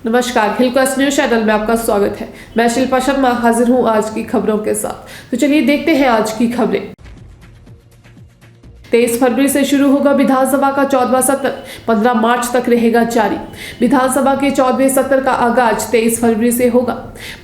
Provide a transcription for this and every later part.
नमस्कार, हिलक्वेस्ट news channel में आपका स्वागत है। मैं शिल्पा शर्मा हाजिर हूं आज की खबरों के साथ। तो चलिए देखते हैं आज की खबरें। 23 फरवरी से शुरू होगा विधानसभा का 14वां सत्र, 15 मार्च तक रहेगा जारी। विधानसभा के 14वें सत्र का आगाज 23 फरवरी से होगा।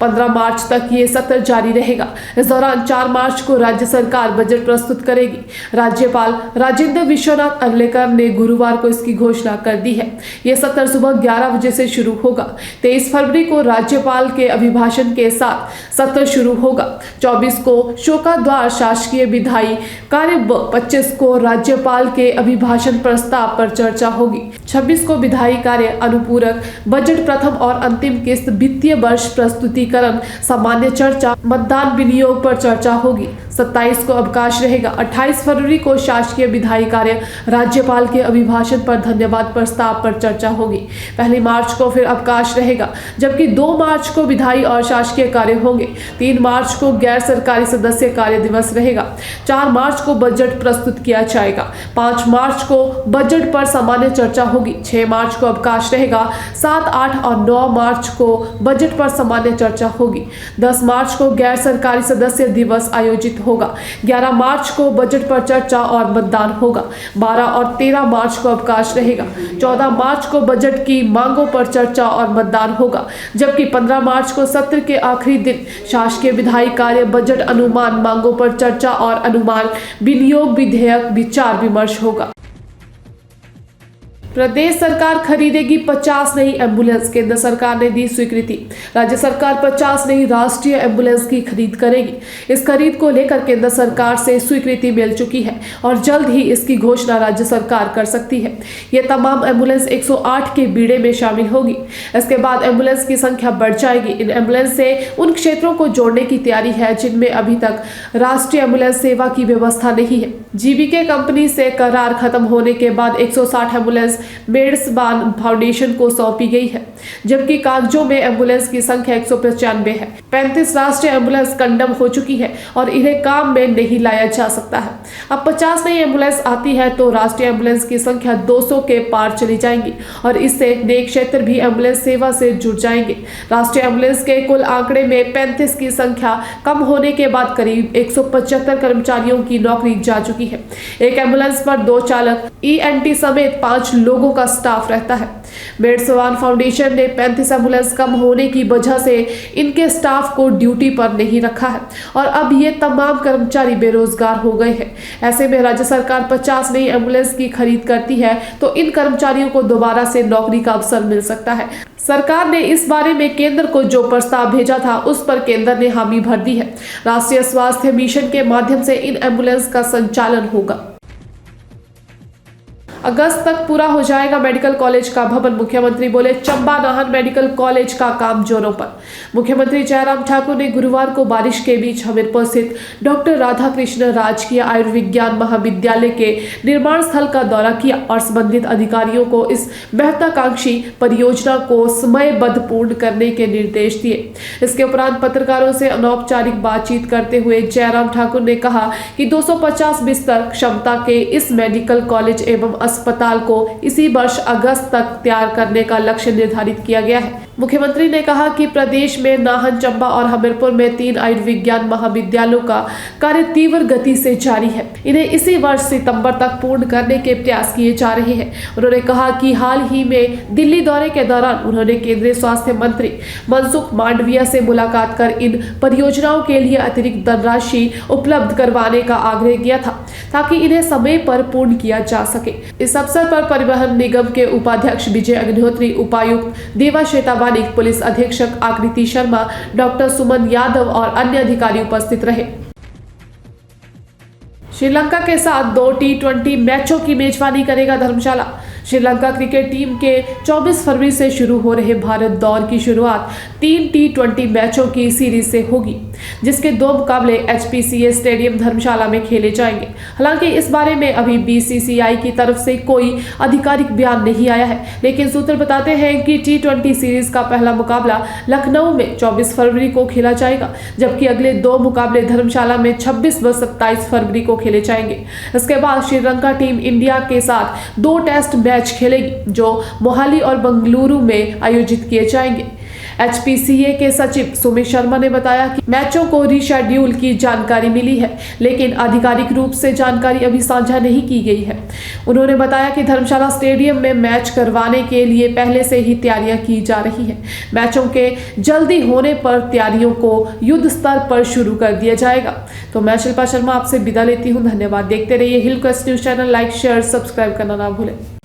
15 मार्च तक ये सत्र जारी रहेगा। इस दौरान 4 मार्च को राज्य सरकार बजट प्रस्तुत करेगी। राज्यपाल राजेंद्र विश्वनाथ अर्लेकर ने गुरुवार को इसकी घोषणा कर दी है। ये सत्र सुबह 11 बजे से शुरू होगा। 23 फरवरी को राज्यपाल के अभिभाषण के साथ सत्र शुरू होगा। 24 को शोकाद्वार शासकीय विधायी कार्य, 25 को राज्यपाल के अभिभाषण प्रस्ताव पर चर्चा होगी। 26 को विधायी कार्य, अनुपूरक बजट प्रथम और अंतिम किस्त, वित्तीय वर्ष प्रस्तुतिकरण, सामान्य चर्चा, मतदान विनियोग पर चर्चा होगी। 27 को अवकाश रहेगा। 28 फरवरी को शासकीय विधायी कार्य, राज्यपाल के अभिभाषण पर धन्यवाद प्रस्ताव पर चर्चा होगी। 1 मार्च को फिर अवकाश रहेगा, जबकि 2 मार्च को विधायी और शासकीय कार्य होंगे। 3 मार्च को गैर सरकारी सदस्य कार्य दिवस रहेगा। 4 मार्च को बजट प्रस्तुत किया जाएगा। 5 मार्च को बजट पर सामान्य चर्चा होगी। 6 मार्च को अवकाश रहेगा। 7, 8 और 9 मार्च को बजट पर सामान्य चर्चा होगी। 10 मार्च को गैर सरकारी सदस्य दिवस आयोजित होगा। 11 मार्च को बजट पर चर्चा और मतदान होगा। 12 और 13 मार्च को अवकाश रहेगा। 14 मार्च को बजट की मांगों पर चर्चा और मतदान होगा, जबकि 15 मार्च को सत्र के आखिरी दिन शासकीय विधायी कार्य, बजट अनुमान मांगों पर चर्चा और अनुमान विनियोग विधेयक विचार विमर्श होगा। प्रदेश सरकार खरीदेगी 50 नई एम्बुलेंस, केंद्र सरकार ने दी स्वीकृति। राज्य सरकार 50 नई राष्ट्रीय एम्बुलेंस की खरीद करेगी। इस खरीद को लेकर केंद्र सरकार से स्वीकृति मिल चुकी है और जल्द ही इसकी घोषणा राज्य सरकार कर सकती है। ये तमाम एम्बुलेंस 108 के बीड़े में शामिल होगी। इसके बाद एम्बुलेंस की संख्या बढ़ जाएगी। इन एम्बुलेंस से उन क्षेत्रों को जोड़ने की तैयारी है जिनमें अभी तक राष्ट्रीय एम्बुलेंस सेवा की व्यवस्था नहीं है। जीबीके कंपनी से करार खत्म होने के बाद 160 एम्बुलेंस मेड्सबान फाउंडेशन को सौंपी गई है, जबकि कागजों में एम्बुलेंस की संख्या 195 है। 35 राष्ट्रीय एम्बुलेंस कंडम हो चुकी है और इन्हें काम में नहीं लाया जा सकता है। अब 50 नई एम्बुलेंस आती है तो राष्ट्रीय एम्बुलेंस की संख्या 200 के पार चली जाएंगी और इससे नए क्षेत्र भी एम्बुलेंस सेवा से जुड़ जाएंगे। राष्ट्रीय एम्बुलेंस के कुल आंकड़े में 35 की संख्या कम होने के बाद करीब 175 कर्मचारियों की नौकरी जा चुकी है। एक एम्बुलेंस पर 2 चालक, ENT समेत 5 लोगों का स्टाफ रहता है। मेड्सबान फाउंडेशन ने 35 एम्बुलेंस कम होने की वजह से इनके स्टाफ को ड्यूटी पर नहीं रखा है और अब ये तमाम कर्मचारी बेरोजगार हो गए हैं। ऐसे में राज्य सरकार 50 नई एम्बुलेंस की खरीद करती है तो इन कर्मचारियों को दोबारा से नौकरी का अवसर मिल सकता है। सरकार ने इस बारे में केंद्र को जो प्रस्ताव भेजा था उस पर केंद्र ने हामी भर दी है। राष्ट्रीय स्वास्थ्य मिशन के माध्यम से इन एम्बुलेंस का संचालन होगा। अगस्त तक पूरा हो जाएगा मेडिकल कॉलेज का भवन, मुख्यमंत्री बोले। चंबा नाहन मेडिकल कॉलेज का काम जोरों पर। मुख्यमंत्री जयराम ठाकुर ने गुरुवार को बारिश के बीच हमीरपुर स्थित डॉक्टर राधाकृष्ण राजकीय आयुर्विज्ञान महाविद्यालय के निर्माण स्थल का दौरा किया और संबंधित अधिकारियों को इस महत्वाकांक्षी परियोजना को समयबद्ध पूर्ण करने के निर्देश दिए। इसके उपरांत पत्रकारों से अनौपचारिक बातचीत करते हुए जयराम ठाकुर ने कहा कि 250 बिस्तर क्षमता के इस मेडिकल कॉलेज एवं अस्पताल को इसी वर्ष अगस्त तक तैयार करने का लक्ष्य निर्धारित किया गया है। मुख्यमंत्री ने कहा कि प्रदेश में नाहन, चंबा और हमीरपुर में 3 आयुर्विज्ञान महाविद्यालयों का कार्य तीव्र गति से जारी है। इन्हें इसी वर्ष सितंबर तक पूर्ण करने के प्रयास किए जा रहे हैं। उन्होंने कहा कि हाल ही में दिल्ली दौरे के दौरान उन्होंने केंद्रीय स्वास्थ्य मंत्री मनसुख मांडविया से मुलाकात कर इन परियोजनाओं के लिए अतिरिक्त धनराशि उपलब्ध करवाने का आग्रह किया था ताकि इन्हें समय पर पूर्ण किया जा सके। इस अवसर पर परिवहन निगम के उपाध्यक्ष विजय अग्निहोत्री, उपायुक्त देवाश्वेता वानिक, पुलिस अधीक्षक आकृति शर्मा, डॉक्टर सुमन यादव और अन्य अधिकारी उपस्थित रहे। श्रीलंका के साथ 2 T20 मैचों की मेजबानी करेगा धर्मशाला। श्रीलंका क्रिकेट टीम के 24 फरवरी से शुरू हो रहे भारत दौर की शुरुआत 3 T20 मैचों की सीरीज से होगी, जिसके 2 मुकाबले HPCA स्टेडियम धर्मशाला में खेले जाएंगे। हालांकि इस बारे में अभी BCCI की तरफ से कोई आधिकारिक बयान नहीं आया है, लेकिन सूत्र बताते हैं कि T20 सीरीज का पहला मुकाबला लखनऊ में 24 फरवरी को खेला जाएगा, जबकि अगले 2 मुकाबले धर्मशाला में 26 व 27 फरवरी को खेले जाएंगे। इसके बाद श्रीलंका टीम इंडिया के साथ 2 टेस्ट मैच मैच खेलेगी जो मोहाली और बेंगलुरु में आयोजित किए जाएंगे। HPCA के सचिव सुमित शर्मा ने बताया कि मैचों को रीशेड्यूल की जानकारी मिली है, लेकिन आधिकारिक रूप से जानकारी अभी साझा नहीं की गई है। उन्होंने बताया कि धर्मशाला स्टेडियम में मैच करवाने के लिए पहले से ही तैयारियां की जा रही हैं। मैचों के जल्दी होने पर तैयारियों को युद्ध स्तर पर शुरू कर दिया जाएगा। तो मैं शिल्पा शर्मा आपसे विदा लेती हूँ। धन्यवाद। देखते रहिए Hill Quest news channel. Like, share, subscribe करना ना भूलें।